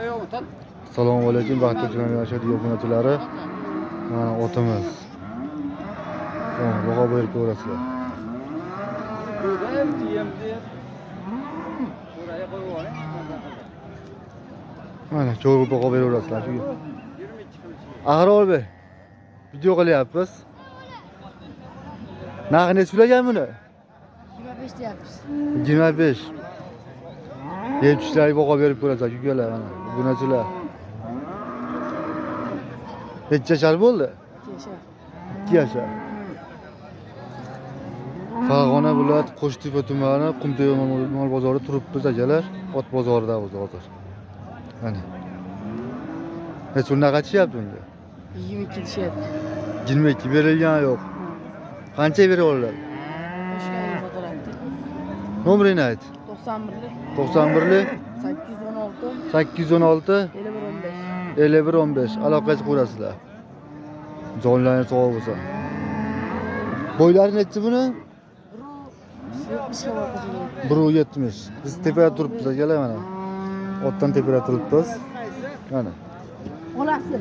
Assalomu alaykum, baxtli kunlar yashaydi obunachilar. Mana otimiz. Baho berib ko'rasizlar. Mana cho'g'ib baho beraverasizlar. Ag'rol bey. Video qilyapmiz. Narxi necha pulagan buni? 25 deyapmiz. 25. Yetishlarga baho berib ko'rasizlar, ukalar mana. Obunachilar. Necha yashar bo'ldi? 2 yashar. Farg'ona viloyati Qo'shtepa tumani Qumtepa mol bozorida turibmiz akalar. Ot bozorida hozir. Mana. Necha puldan qachyapti bunga? 22 deyapti. 22 berilgan yo'q. Qancha beraveradi? Toshkentga fotolardi. Nomerini ayt. 91 816 816 816 51 51 15. 15 aloqaga qo'yasizlar. Jonlaringiz sog' bo'lsin. Bo'ylari necha buni? 170. Biz tepada turibmiz akalar mana. Otdan tepada turibmiz. Mana. Olasi.